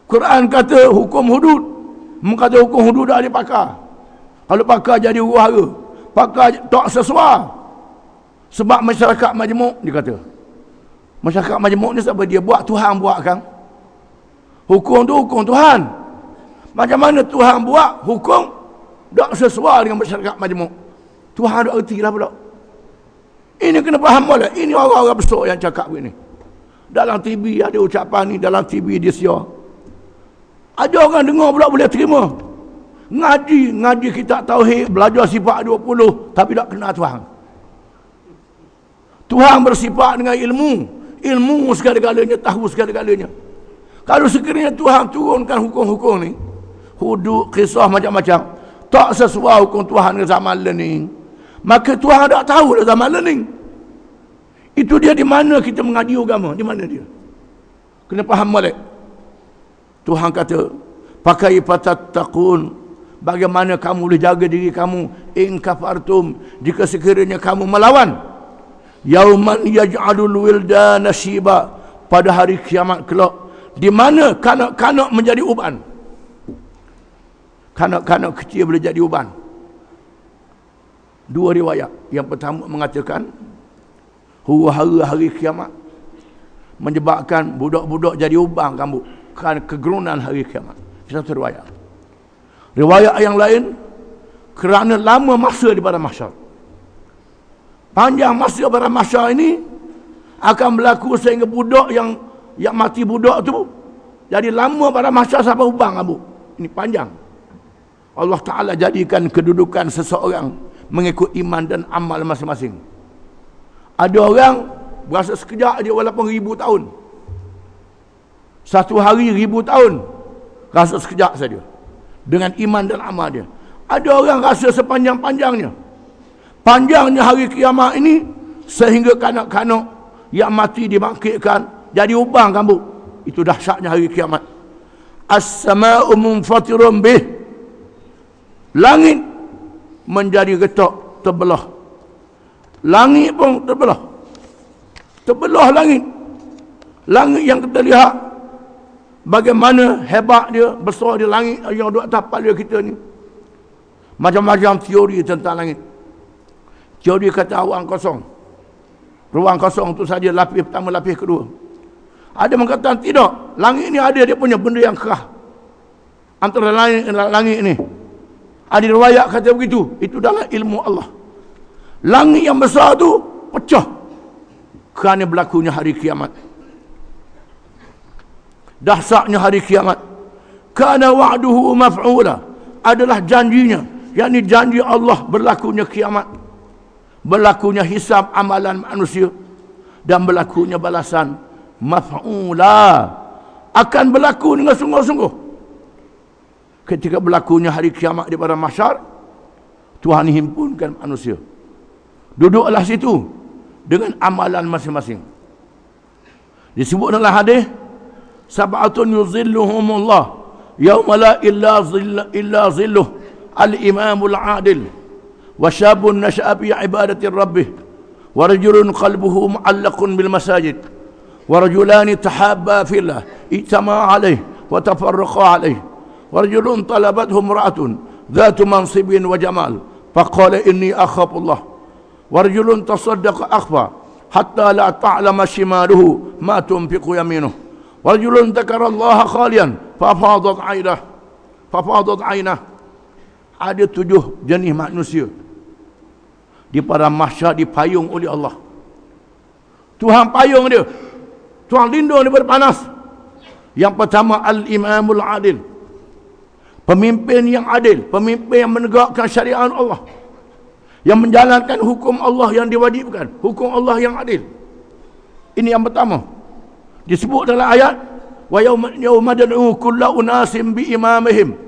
A: Quran kata hukum hudud, mu kata hukum hudud dah dipakar. Kalau pakar jadi huru-hara, pakar tak sesuai. Sebab masyarakat majmuk, dia kata. Masyarakat majmuk ni sebab dia buat, Tuhan buat kan. Hukum tu hukum Tuhan. Macam mana Tuhan buat hukum tak sesuai dengan masyarakat majmuk? Tuhan tak erti lah pula. Ini kena faham pula. Ini orang-orang besar yang cakap begini. Dalam TV ada ucapan ni, dalam TV dia siar. Ada orang dengar pula boleh terima. Ngaji kitab tauhid, belajar sifat 20, tapi tak kenal Tuhan. Tuhan bersifat dengan ilmu segala-galanya, tahu segala-galanya. Kalau sekiranya Tuhan turunkan hukum-hukum ni, hudud, kisah macam-macam, tak sesuai hukum Tuhan dengan zaman learning, maka Tuhan tak tahu dah zaman learning. Itu dia di mana kita mengaji agama, di mana dia. Kena faham balik. Tuhan kata, pakai patattaqun, bagaimana kamu boleh jaga diri kamu in kafartum, jika sekiranya kamu melawan. Yauman yaj'alul wildana shiba, pada hari kiamat kelak, di mana kanak-kanak menjadi uban. Kanak-kanak kecil boleh jadi uban. Dua riwayat. Yang pertama mengatakan huru-hara hari kiamat menyebabkan budak-budak jadi uban rambut kerana kegerunan hari kiamat. Satu riwayat. Riwayat yang lain, kerana lama masa di padang mahsyar. Panjang masa pada mahsyar ini akan berlaku sehingga budak yang mati budak tu jadi lama pada mahsyar sampai ubang rambut. Ini panjang. Allah Ta'ala jadikan kedudukan seseorang mengikut iman dan amal masing-masing. Ada orang berasa sekejap dia walaupun 1000 tahun. Satu hari 1000 tahun rasa sekejap saja dengan iman dan amal dia. Ada orang rasa sepanjang-panjangnya. Panjangnya hari kiamat ini sehingga kanak-kanak yang mati dibangkitkan jadi ubang rambut. Itu dahsyatnya hari kiamat. As-sama'u munfatirun bih. Langit menjadi getok, terbelah. Langit pun terbelah. Terbelah langit. Langit yang kita lihat bagaimana hebat dia, besar dia langit yang duduk atas kepala kita ni. Macam-macam teori tentang langit. Teori kata ruang kosong. Ruang kosong tu saja lapis pertama, lapis kedua. Ada mengatakan tidak. Langit ni ada dia punya benda yang kerah. Antara langit ni. Ada riwayat kata begitu. Itu dalam ilmu Allah. Langit yang besar tu pecah kerana berlakunya hari kiamat. Dahsyatnya hari kiamat. Kana wa'duhu maf'ula. Adalah janjinya. Yakni janji Allah berlakunya kiamat. Berlakunya hisab amalan manusia. Dan berlakunya balasan maf'ula. Akan berlaku dengan sungguh-sungguh. Ketika berlakunya hari kiamat di padang mahsyar, Tuhan himpunkan manusia. Duduklah situ dengan amalan masing-masing. Disebut dalam hadis, sab'atun yuzilluhumullah yauma la illa zilluh al-imamul adil wa syabun nasha'a fi ibadati rabbih wa rajulun qalbuhu mu'allaqun bil masajid wa rajulani tahabba fillah ijtama'a alayhi wa tafarraqa alayhi wa rajulun talabathu imra'atun dhatu mansibin wa jamal faqala inni akhafullah wa rajulun tasaddaqa akhfa hatta la ta'lama shimaluhu ma tunfiqu yaminuhu wa rajulun dzakarallaha khalian fafadat ainah. Ada 7 jenis manusia di padang mahsyar dipayung oleh Allah. Tuhan payung dia, Tuhan lindung daripada panas. Yang pertama, al-imamul adil, pemimpin yang adil, pemimpin yang menegakkan syariat Allah, yang menjalankan hukum Allah yang diwajibkan, hukum Allah yang adil. Ini yang pertama. Disebut dalam ayat, wa yawma nad'u kulla unasim bi imamihim.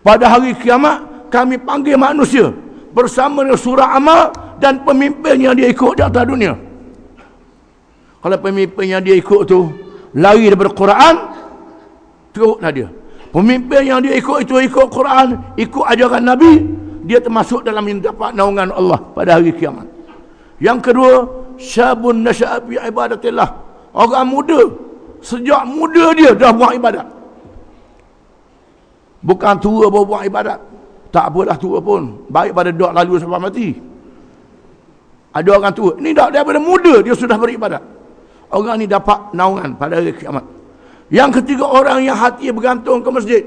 A: Pada hari kiamat kami panggil manusia bersama dengan surah amal dan pemimpin yang dia ikut di atas dunia. Kalau pemimpin yang dia ikut tu lari daripada Quran, teruklah dia. Pemimpin yang dia ikut itu ikut Quran, ikut ajaran Nabi, dia termasuk dalam yang dapat naungan Allah pada hari kiamat. Yang kedua, syabun nasha'a fi ibadatillah. Orang muda, sejak muda dia dah buat ibadat. Bukan tua baru buat ibadat. Tak apalah tua pun, baik pada dok lalu sampai mati. Ada orang tua, ni dah daripada muda dia sudah beribadat. Orang ni dapat naungan pada hari kiamat. Yang ketiga, orang yang hati bergantung ke masjid.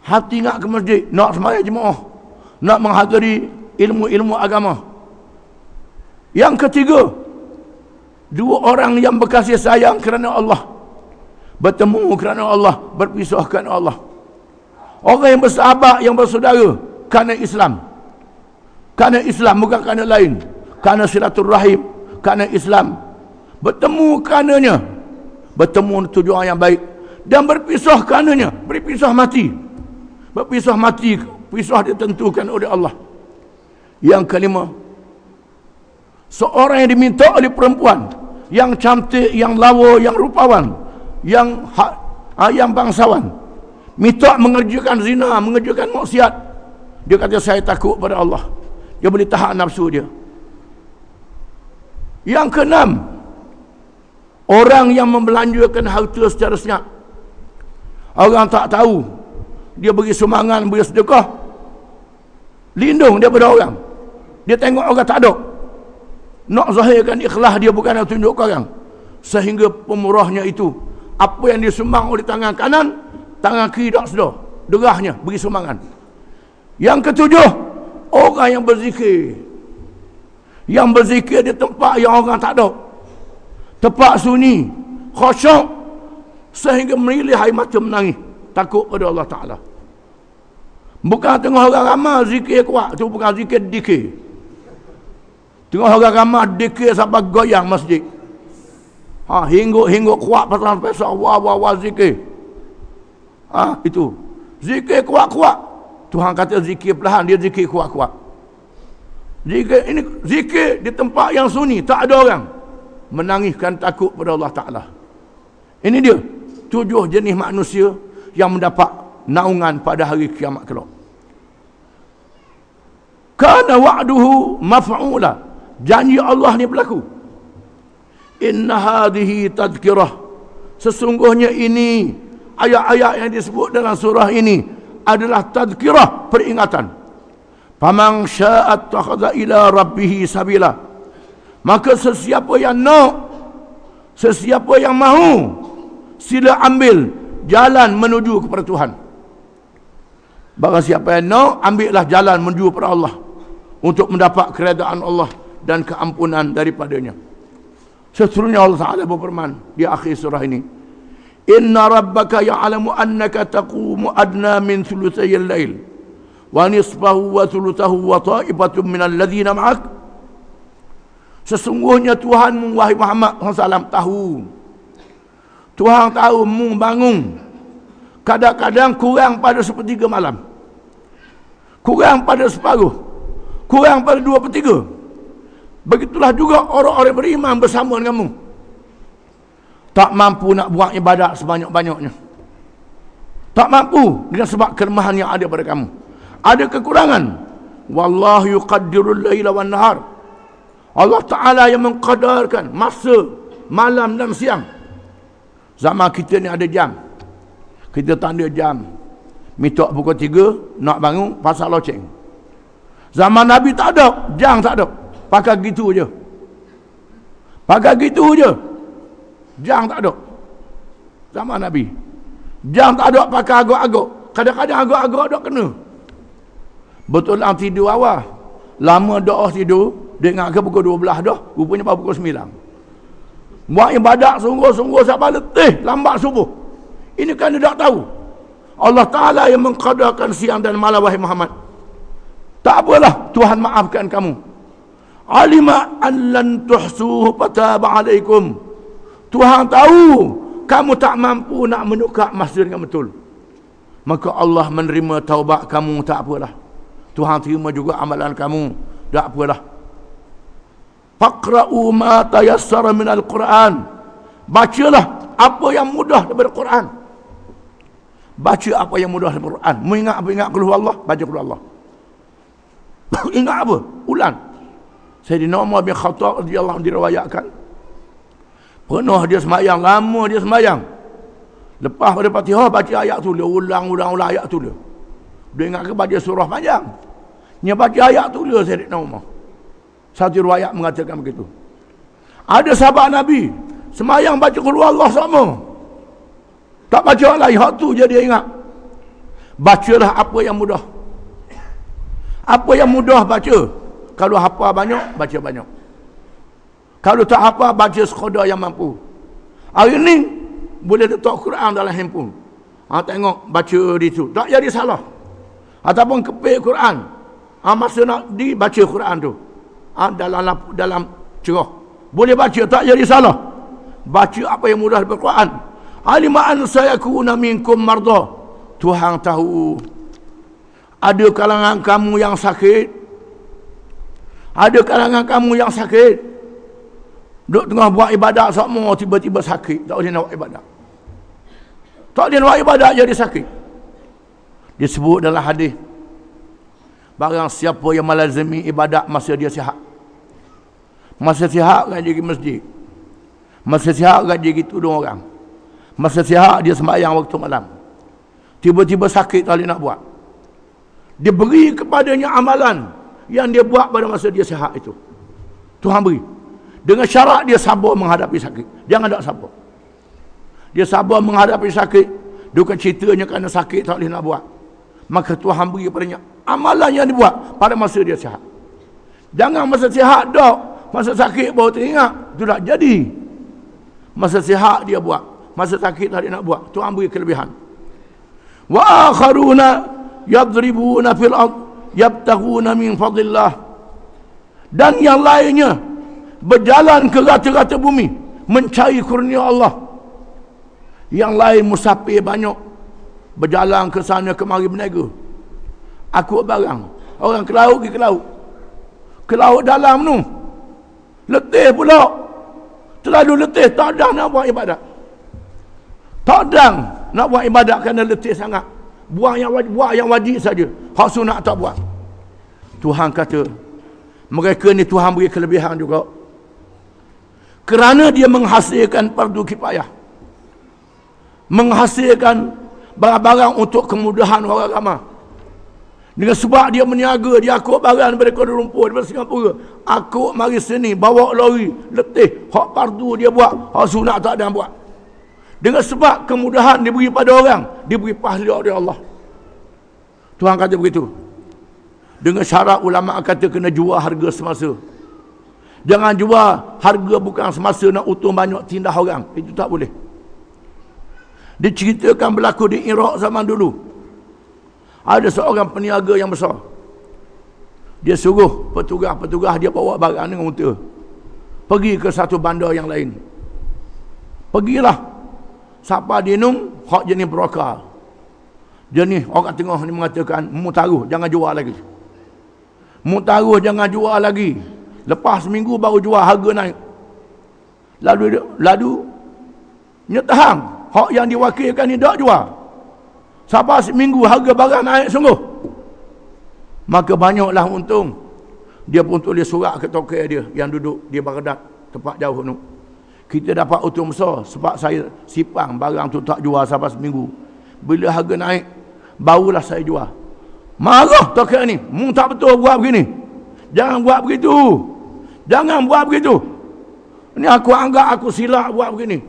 A: Hati nak ke masjid, nak sembahyang jemaah, nak menghadiri ilmu-ilmu agama. Yang ketiga, 2 orang yang berkasih sayang kerana Allah, bertemu kerana Allah, berpisah kerana Allah. Orang yang bersahabat, yang bersaudara kerana Islam. Kerana Islam, bukan kerana lain. Kerana silaturrahim, kerana Islam. Bertemu kerananya, bertemu tujuan yang baik, dan berpisah kerananya, berpisah mati. Berpisah mati, pisah ditentukan oleh Allah. Yang kelima, seorang yang diminta oleh perempuan yang cantik, yang lawa, yang rupawan, yang bangsawan, minta mengerjakan zina, mengerjakan maksiat. Dia kata, saya takut pada Allah. Dia boleh tahan nafsu dia. Yang keenam, orang yang membelanjakan harta secara senyap. Orang tak tahu, dia beri sumbangan, beri sedekah, lindung daripada orang. Dia tengok orang tak ada, nak zahirkan ikhlas dia, bukan nak tunjuk orang. Sehingga pemurahnya itu, apa yang disumbang oleh tangan kanan, tangan kiri tak sedar, derahnya beri sumbangan. Yang ketujuh, orang yang berzikir. Yang berzikir di tempat yang orang tak ada, tempat sunyi, khusyuk, sehingga merilih air mata menangis, takut pada Allah Ta'ala. Bukan tengah orang ramai zikir kuat, tu bukan zikir dikir. Tengah orang ramai dikir sampai goyang masjid. Hingguk kuat pasal wah zikir. Itu. Zikir kuat-kuat. Tuhan kata zikir perlahan, dia zikir kuat-kuat. Zikir di tempat yang sunyi, tak ada orang, menangiskan takut pada Allah Ta'ala. Ini dia 7 jenis manusia yang mendapat naungan pada hari kiamat kelak. Kana wa'duhu maf'ula, janji Allah ni berlaku. Inna hadhihi tadhkirah, sesungguhnya ini ayat-ayat yang disebut dalam surah ini adalah tadhkirah, peringatan. Faman syaa'a attakhadha ila rabbih sabila, maka sesiapa yang nak, sesiapa yang mahu, sila ambil jalan menuju kepada Tuhan. Barang siapa yang nak, ambillah jalan menuju kepada Allah untuk mendapat keredaan Allah dan keampunan daripadanya. Seterusnya Allah Ta'ala berfirman di akhir surah ini, Inna rabbaka ya'lamu annaka taqumu adna min thulutsayil lail wa nisfahu wa thuluthahu wa ta'ifatun minal ladzina ma'ak. Sesungguhnya Tuhanmu wahai Muhammad SAW tahu. Tuhan tahu mu bangun kadang-kadang kurang pada 1/3 malam, kurang pada separuh, kurang pada 2/3. Begitulah juga orang-orang beriman bersama denganmu, tak mampu nak buat ibadat sebanyak-banyaknya, tak mampu dengan sebab kelemahan yang ada pada kamu, ada kekurangan. Wallahu yuqaddirul laila wan nahar, Allah Ta'ala yang mengqadarkan masa malam dan siang. Zaman kita ni ada jam, kita tak ada jam. Mitok pukul 3 nak bangun pasal loceng. Zaman Nabi tak ada jam, tak ada, pakai gitu je, pakai gitu je, jam tak ada. Zaman Nabi jam tak ada, pakai agak-agak. Kadang-kadang agak-agak tak kena. Betul lah tidur awal, lama doa tidur, dia ingat ke pukul 12 dah, rupanya baru pukul 9. Buat ibadat sungguh-sungguh sampai letih, lambat subuh. Ini kan dia tak tahu Allah Ta'ala yang mengqadarkan siang dan malam wahai Muhammad. Tak apalah, Tuhan maafkan kamu. Alima an lan tuhsuhu fataba alaikum, Tuhan tahu kamu tak mampu nak menukar masa dengan betul, maka Allah menerima taubat kamu. Tak apalah, Tuhan terima juga amalan kamu. Tak apalah. Faqra'u ma tayassara minal Quran, bacalah apa yang mudah daripada Quran. Baca apa yang mudah daripada Quran. Mengingat apa? Ingat qul huwallah, baca qul huwallah. Ingat apa? Ulang. Sayyidina Umar bin Khattab radhiyallahu anhu diriwayatkan, pernah dia sembahyang, lama dia sembahyang, lepas pada Fatihah baca ayat tu, dia ulang ayat tu dia. Dia ingat ke baca surah panjang, dia baca ayat tu dia Sayyidina Umar. Satu riwayat mengatakan begitu. Ada sahabat Nabi sembahyang baca qul huwallah sama, tak baca lain, hak tu je dia ingat. Bacalah apa yang mudah. Apa yang mudah baca. Kalau hafal banyak, baca banyak. Kalau tak hafal, baca sekadar yang mampu. Hari ni boleh letak Quran dalam handphone. Tengok, baca di tu, tak jadi salah. Ataupun kepik Quran, masa nak dibaca Quran tu, dalam cerah, boleh baca, tak jadi salah. Baca apa yang mudah daripada Quran. Alima an sayakuna minkum marda, Tuhan tahu ada kalangan kamu yang sakit, ada kalangan kamu yang sakit, duduk tengah buat ibadat semua tiba-tiba sakit, tak boleh nak buat ibadat, tak boleh nak buat ibadat jadi sakit. Disebut dalam hadis, barang siapa yang melazimi ibadat masa dia sihat, masa sihat kan dia pergi masjid, masa sihat kan dia pergi tudung orang, masa sihat dia sembahyang waktu malam, tiba-tiba sakit tak boleh nak buat, dia beri kepadanya amalan yang dia buat pada masa dia sihat itu. Tuhan beri dengan syarat dia sabar menghadapi sakit. Jangan tak sabar, dia sabar menghadapi sakit, bukan ceritanya kerana sakit tak boleh nak buat, maka Tuhan beri kepadanya amalan yang dibuat pada masa dia sihat. Jangan masa sihat dah, masa sakit baru teringat, itu tak jadi. Masa sihat dia buat, masa sakit tak dia nak buat. Tuhan beri kelebihan. Wa akharuna yadribuna fil ard yabtaghuna min fadlillah, dan yang lainnya berjalan ke rata-rata bumi mencari kurnia Allah. Yang lain musafir banyak, berjalan ke sana kemari berniaga, akut barang. Orang ke laut pergi ke laut, ke laut dalam tu. Letih pula. Terlalu letih, tak ada nak buat ibadat. Tak ada nak buat ibadat kerana letih sangat. Buat yang wajib saja. Hak sunat tak buat. Tuhan kata, mereka ni Tuhan beri kelebihan juga. Kerana dia menghasilkan fardu kifayah. Menghasilkan barang-barang untuk kemudahan orang ramai. Dengan sebab dia meniaga, dia akut barang daripada Kuala Lumpur, daripada Singapura. Akut mari sini, bawa lori, letih. Hak fardu dia buat, hak sunat tak ada yang buat. Dengan sebab kemudahan diberi pada orang, diberi pahala oleh Allah. Tuhan kata begitu. Dengan syarat ulama kata kena jual harga semasa. Jangan jual harga bukan semasa nak untung banyak tindah orang. Itu tak boleh. Diceritakan berlaku di Iraq zaman dulu. Ada seorang peniaga yang besar. Dia suruh petugas dia bawa barang dengan unta. Pergi ke satu bandar yang lain. Pergilah. Siapa dia nung, hak jenis broker. Jenis orang tengah ni mengatakan, mu taruh, jangan jual lagi. Mu taruh, jangan jual lagi. Lepas seminggu baru jual, harga naik. Lalu nyetahang, hak yang diwakilkan ni tak jual. Sampai seminggu harga barang naik sungguh. Maka banyaklah untung. Dia pun tulis surat ke tokai dia yang duduk di Baghdad, tempat jauh tu. Kita dapat untung besar sebab saya sipang barang tu tak jual sampai seminggu. Bila harga naik, barulah saya jual. Marah tokai ni. Mu tak betul buat begini. Jangan buat begitu. Jangan buat begitu. Ni aku anggap aku silap buat begini.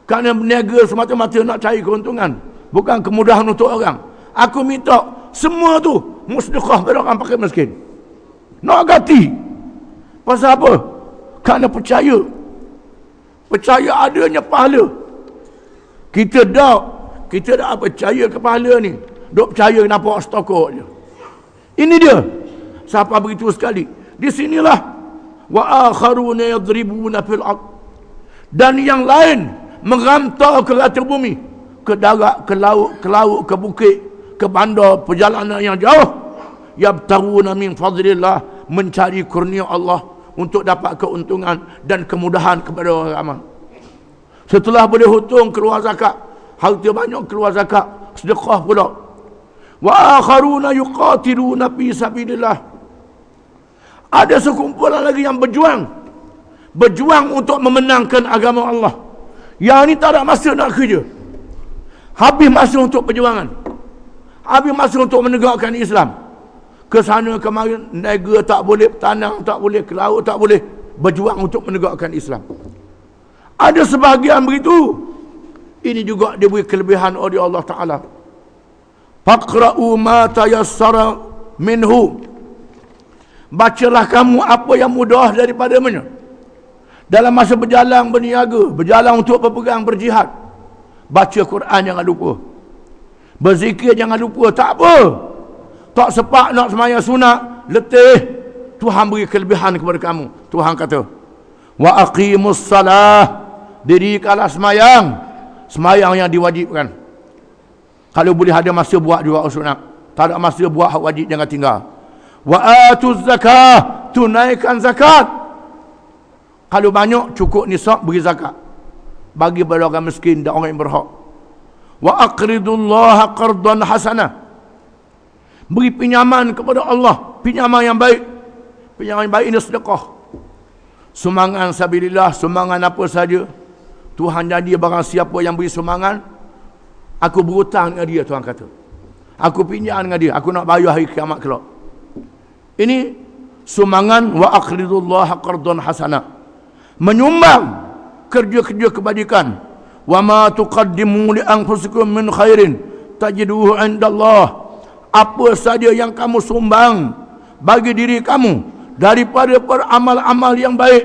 A: Kerana berniaga semata-mata nak cari keuntungan. Bukan kemudahan untuk orang. Aku minta semua tu musdaqah pada orang pakai miskin. Nak ganti. Pasal apa? Kerana percaya. Percaya adanya pahala. Kita tak percaya ke pahala ni. Duk percaya nampak stokok je. Ini dia. Siapa begitu sekali. Di sinilah wa akharuna yadribuna fil ard. Dan yang lain merantau ke rata bumi, ke darat, ke laut, ke bukit, ke bandar, perjalanan yang jauh. Yabtaruna min fadlillah, mencari kurnia Allah untuk dapat keuntungan dan kemudahan kepada orang ramai. Setelah boleh hutang keluar zakat, harta banyak keluar zakat, sedekah pula. Wa akharuna yuqatiluna fi sabilillah. Ada sekumpulan lagi yang berjuang untuk memenangkan agama Allah. Yang ni tak ada masa nak kerja. Habis masa untuk perjuangan. Habis masa untuk menegakkan Islam. Ke sana kemarin, niaga tak boleh, tanam tak boleh, ke laut tak boleh. Berjuang untuk menegakkan Islam. Ada sebahagian begitu. Ini juga diberi kelebihan oleh Allah Ta'ala. Faqra'u ma tayassara minhu. Bacalah kamu apa yang mudah daripadanya. Dalam masa berjalan berniaga, berjalan untuk berperang, berjihad. Baca Quran jangan lupa. Berzikir jangan lupa. Tak apa. Tak sepak nak sembahyang sunat, letih. Tuhan beri kelebihan kepada kamu. Tuhan kata, wa aqimus salah. Dirikanlah sembahyang. Sembahyang yang diwajibkan. Kalau boleh ada masa buat juga sunat. Tak ada masa buat hak wajib jangan tinggal. Wa atuz zakah. Tunaikan zakat. Kalau banyak cukup nisab beri zakat. Bagi pada orang miskin dan orang yang berhak. Wa aqridullaha qardan hasanah. Beri pinjaman kepada Allah, pinjaman yang baik. Pinjaman yang baik ini sedekah. Sumbangan sabilillah, sumbangan apa saja. Tuhan janji barang siapa yang beri sumbangan, aku berhutang dengan dia, Tuhan kata. Aku pinjam dengan dia, aku nak bayar hari kiamat kelak. Ini sumbangan wa aqridullaha qardan hasanah. Menyumbang kerja-kerja kebajikan. Wa ma tuqaddimu li anfusikum min khairin tajiduhu 'indallah. Apa saja yang kamu sumbang bagi diri kamu daripada peramal-amal yang baik,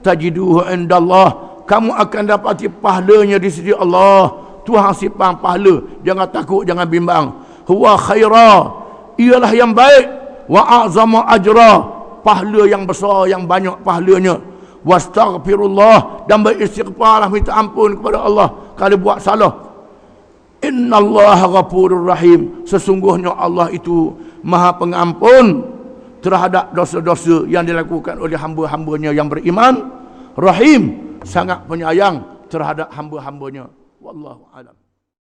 A: tajiduhu indallah, kamu akan dapati pahalanya di sisi Allah. Tuhan simpan pahala, jangan takut, jangan bimbang. Huwa khaira, ialah yang baik. Wa a'zama ajra, pahala yang besar, yang banyak pahalanya. Wastaghfirullah, dan beristighfarlah, minta ampun kepada Allah kalau buat salah. Innallaha ghafurur rahim. Sesungguhnya Allah itu Maha Pengampun, terhadap dosa-dosa yang dilakukan oleh hamba-hambanya yang beriman. Rahim, sangat penyayang terhadap hamba-hambanya. Wallahu a'lam.